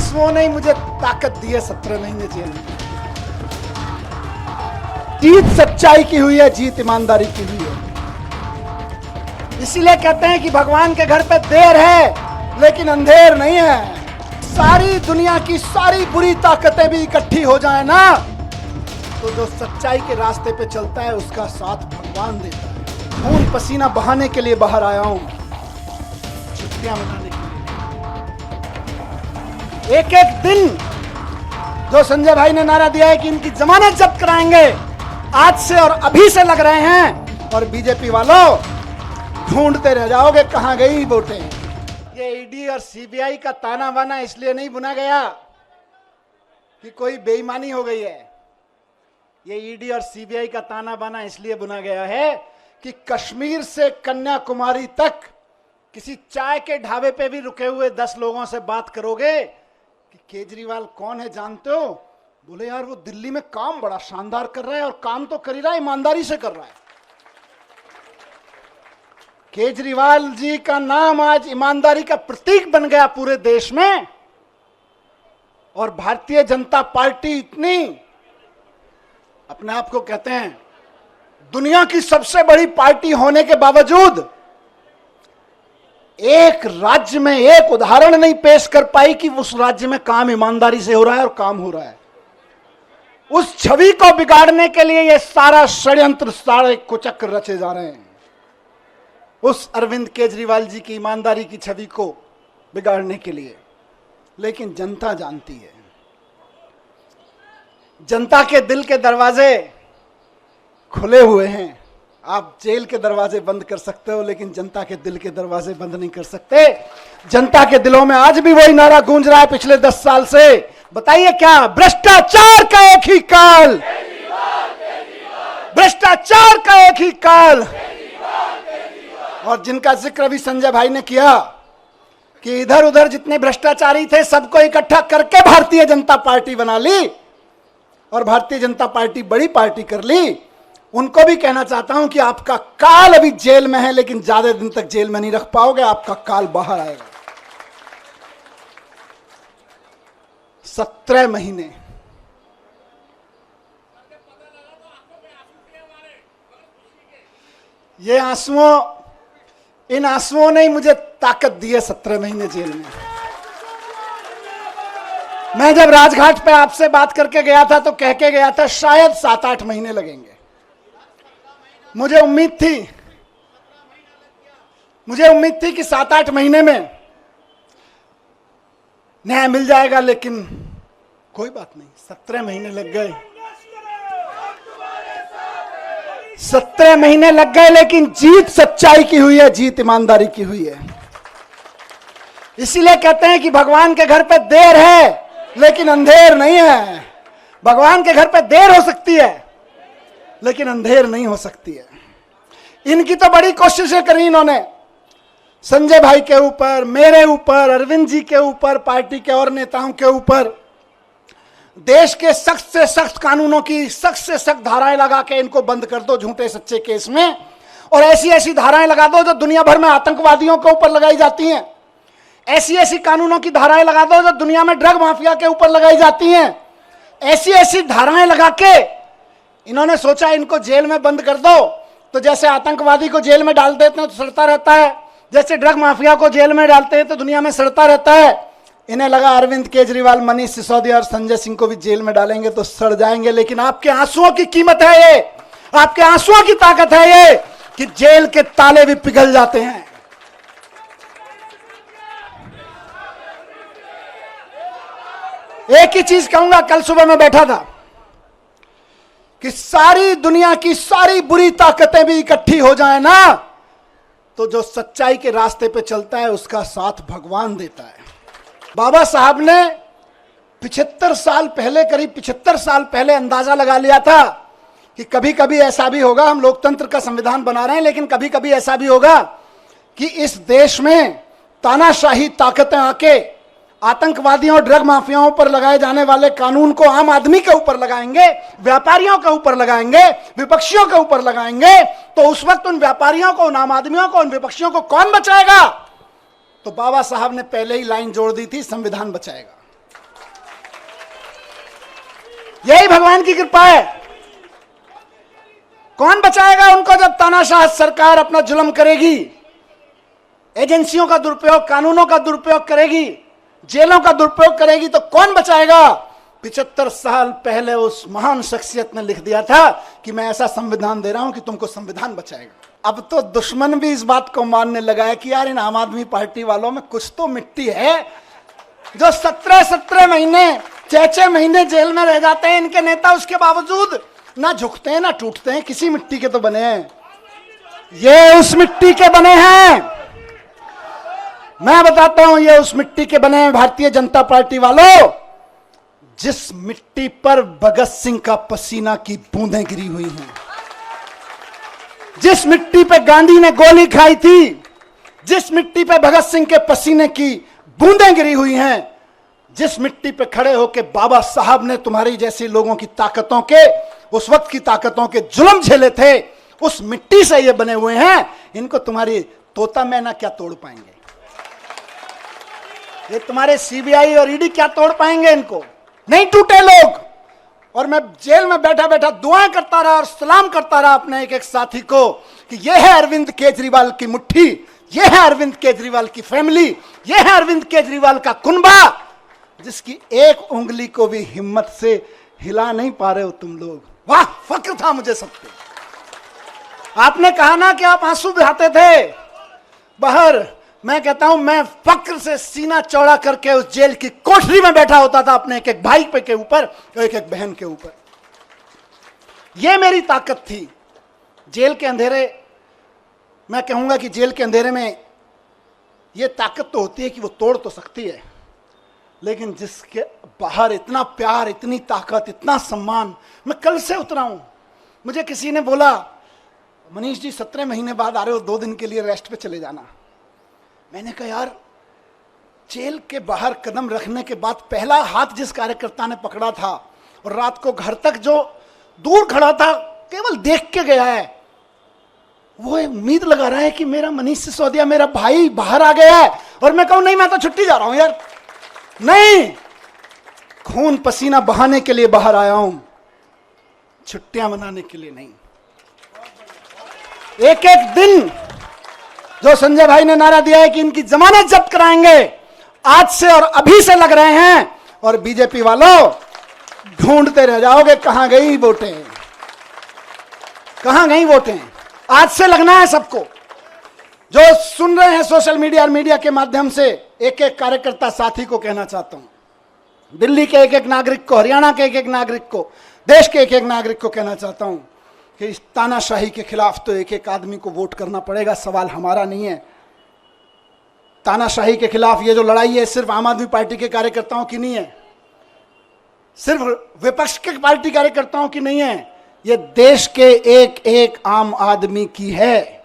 आंसुओं ने मुझे ताकत दी है 17 महीने जेल में। जीत सच्चाई की हुई है, जीत ईमानदारी की हुई है। इसीलिए कहते हैं कि भगवान के घर पे देर है लेकिन अंधेर नहीं है। सारी दुनिया की सारी बुरी ताकतें भी इकट्ठी हो जाए ना, तो जो सच्चाई के रास्ते पे चलता है उसका साथ भगवान देता है। खून पसीना बहाने के लिए बाहर आया हूं, छुट्टियां मनाने के लिए। एक एक दिन जो संजय भाई ने नारा दिया है कि इनकी जमानत जब्त कराएंगे, आज से और अभी से लग रहे हैं। और बीजेपी वालों, ढूंढते रह जाओगे कहां गई वोटें। ये ईडी और सीबीआई का ताना बाना इसलिए नहीं बुना गया कि कोई बेईमानी हो गई है। ये ईडी और सीबीआई का ताना बाना इसलिए बुना गया है कि कश्मीर से कन्याकुमारी तक किसी चाय के ढाबे पे भी रुके हुए 10 लोगों से बात करोगे कि केजरीवाल कौन है जानते हो, बोले यार वो दिल्ली में काम बड़ा शानदार कर रहा है, और काम तो कर ही रहा है, ईमानदारी से कर रहा है। केजरीवाल जी का नाम आज ईमानदारी का प्रतीक बन गया पूरे देश में। और भारतीय जनता पार्टी इतनी अपने आप को कहते हैं दुनिया की सबसे बड़ी पार्टी होने के बावजूद एक राज्य में एक उदाहरण नहीं पेश कर पाई कि उस राज्य में काम ईमानदारी से हो रहा है और काम हो रहा है। उस छवि को बिगाड़ने के लिए ये सारा षड्यंत्र, सारे कुचक्र रचे जा रहे हैं, उस अरविंद केजरीवाल जी की ईमानदारी की छवि को बिगाड़ने के लिए। लेकिन जनता जानती है, जनता के दिल के दरवाजे खुले हुए हैं। आप जेल के दरवाजे बंद कर सकते हो, लेकिन जनता के दिल के दरवाजे बंद नहीं कर सकते। जनता के दिलों में आज भी वही नारा गूंज रहा है पिछले 10 साल से। बताइए क्या? भ्रष्टाचार का एक ही काल, भ्रष्टाचार का एक ही काल। और जिनका जिक्र अभी संजय भाई ने किया कि इधर उधर जितने भ्रष्टाचारी थे सबको इकट्ठा करके भारतीय जनता पार्टी बना ली और भारतीय जनता पार्टी बड़ी पार्टी कर ली, उनको भी कहना चाहता हूं कि आपका काल अभी जेल में है, लेकिन ज्यादा दिन तक जेल में नहीं रख पाओगे, आपका काल बाहर आएगा। 17 महीने ये आंसुओं, इन आंसुओं ने मुझे ताकत दी है 17 महीने जेल में। मैं जब राजघाट पे आपसे बात करके गया था तो कह के गया था शायद 7-8 महीने लगेंगे। मुझे उम्मीद थी कि 7-8 महीने में न्याय मिल जाएगा, लेकिन कोई बात नहीं, 17 महीने लग गए। 17 महीने लग गए, लेकिन जीत सच्चाई की हुई है, जीत ईमानदारी की हुई है। इसीलिए कहते हैं कि भगवान के घर पे देर है लेकिन अंधेर नहीं है। भगवान के घर पे देर हो सकती है लेकिन अंधेर नहीं हो सकती है। इनकी तो बड़ी कोशिशें करी इन्होंने, संजय भाई के ऊपर, मेरे ऊपर, अरविंद जी के ऊपर, पार्टी के और नेताओं के ऊपर। देश के सख्त से सख्त कानूनों की सख्त से सख्त धाराएं लगा के इनको बंद कर दो झूठे सच्चे केस में, और ऐसी ऐसी धाराएं लगा दो जो दुनिया भर में आतंकवादियों के ऊपर लगाई जाती हैं। ऐसी ऐसी कानूनों की धाराएं लगा दो जो दुनिया में ड्रग माफिया के ऊपर लगाई जाती हैं। ऐसी ऐसी धाराएं लगा के इन्होंने सोचा इनको जेल में बंद कर दो, तो जैसे आतंकवादी को जेल में डाल देते हैं तो सड़ता रहता है, जैसे ड्रग माफिया को जेल में डालते हैं तो दुनिया में सड़ता रहता है। इन्हें लगा अरविंद केजरीवाल, मनीष सिसोदिया और संजय सिंह को भी जेल में डालेंगे तो सड़ जाएंगे। लेकिन आपके आंसुओं की कीमत है ये, आपके आंसुओं की ताकत है ये कि जेल के ताले भी पिघल जाते हैं। एक ही चीज कहूंगा, कल सुबह मैं बैठा था कि सारी दुनिया की सारी बुरी ताकतें भी इकट्ठी हो जाए ना, तो जो सच्चाई के रास्ते पे चलता है उसका साथ भगवान देता है। बाबा साहब ने 75 साल पहले, करीब 75 साल पहले अंदाजा लगा लिया था कि कभी कभी ऐसा भी होगा, हम लोकतंत्र का संविधान बना रहे हैं, लेकिन कभी कभी ऐसा भी होगा कि इस देश में तानाशाही ताकतें आके आतंकवादियों और ड्रग माफियाओं पर लगाए जाने वाले कानून को आम आदमी के ऊपर लगाएंगे, व्यापारियों के ऊपर लगाएंगे, विपक्षियों के ऊपर लगाएंगे। तो उस वक्त उन व्यापारियों को, उन आम आदमियों को, उन विपक्षियों को कौन बचाएगा? तो बाबा साहब ने पहले ही लाइन जोड़ दी थी, संविधान बचाएगा। यही भगवान की कृपा है। कौन बचाएगा उनको जब तानाशाह सरकार अपना जुल्म करेगी, एजेंसियों का दुरुपयोग, कानूनों का दुरुपयोग करेगी, जेलों का दुरुपयोग करेगी, तो कौन बचाएगा? 75 साल पहले उस महान शख्सियत ने लिख दिया था कि मैं ऐसा संविधान दे रहा हूं कि तुमको संविधान बचाएगा। अब तो दुश्मन भी इस बात को मानने लगा है कि यार इन आम आदमी पार्टी वालों में कुछ तो मिट्टी है, जो 17 महीने 6 महीने जेल में रह जाते हैं इनके नेता, उसके बावजूद ना झुकते हैं ना टूटते हैं, किसी मिट्टी के तो बने हैं। ये उस मिट्टी के बने हैं, मैं बताता हूं, ये उस मिट्टी के बने हैं भारतीय जनता पार्टी वालों, जिस मिट्टी पर भगत सिंह का पसीना की बूंदें गिरी हुई हैं, जिस मिट्टी पे गांधी ने गोली खाई थी, जिस मिट्टी पे भगत सिंह के पसीने की बूंदें गिरी हुई हैं, जिस मिट्टी पे खड़े होकर बाबा साहब ने तुम्हारी जैसी लोगों की ताकतों के, उस वक्त की ताकतों के जुल्म झेले थे, उस मिट्टी से ये बने हुए हैं। इनको तुम्हारी तोता मैना क्या तोड़ पाएंगे? ये तुम्हारे सीबीआई और ईडी क्या तोड़ पाएंगे? इनको नहीं टूटे लोग। और मैं जेल में बैठा बैठा दुआएं करता रहा और सलाम करता रहा अपने एक एक साथी को कि यह है अरविंद केजरीवाल की मुट्ठी, यह है अरविंद केजरीवाल की फैमिली, यह है अरविंद केजरीवाल का कुनबा, जिसकी एक उंगली को भी हिम्मत से हिला नहीं पा रहे हो तुम लोग। वाह, फक्र था मुझे सब पे। आपने कहा ना कि आप आंसू बहाते थे बाहर, मैं कहता हूं मैं फक्र से सीना चौड़ा करके उस जेल की कोठरी में बैठा होता था अपने एक एक भाई पे के ऊपर, एक एक बहन के ऊपर। यह मेरी ताकत थी। जेल के अंधेरे, मैं कहूंगा कि जेल के अंधेरे में यह ताकत तो होती है कि वो तोड़ तो सकती है, लेकिन जिसके बाहर इतना प्यार, इतनी ताकत, इतना सम्मान। मैं कल से उतरा हूं, मुझे किसी ने बोला मनीष जी 17 महीने बाद आ रहे हो, 2 दिन के लिए रेस्ट पे चले जाना। मैंने कहा यार, जेल के बाहर कदम रखने के बाद पहला हाथ जिस कार्यकर्ता ने पकड़ा था और रात को घर तक जो दूर खड़ा था केवल देख के गया है, वो उम्मीद लगा रहा है कि मेरा मनीष सिसोदिया, मेरा भाई बाहर आ गया है। और मैं कहूं नहीं, मैं तो छुट्टी जा रहा हूं यार। नहीं, खून पसीना बहाने के लिए बाहर आया हूं, छुट्टियां मनाने के लिए नहीं। एक एक दिन जो संजय भाई ने नारा दिया है कि इनकी जमानत जब्त कराएंगे, आज से और अभी से लग रहे हैं। और बीजेपी वालों, ढूंढते रह जाओगे कहां गई वोटें, कहां गई वोटें। आज से लगना है सबको। जो सुन रहे हैं सोशल मीडिया और मीडिया के माध्यम से, एक एक कार्यकर्ता साथी को कहना चाहता हूं, दिल्ली के एक एक नागरिक को, हरियाणा के एक एक नागरिक को, देश के एक एक नागरिक को कहना चाहता हूं कि इस तानाशाही के खिलाफ तो एक एक आदमी को वोट करना पड़ेगा। सवाल हमारा नहीं है। तानाशाही के खिलाफ ये जो लड़ाई है सिर्फ आम आदमी पार्टी के कार्यकर्ताओं की नहीं है, सिर्फ विपक्ष के पार्टी कार्यकर्ताओं की नहीं है, ये देश के एक एक आम आदमी की है।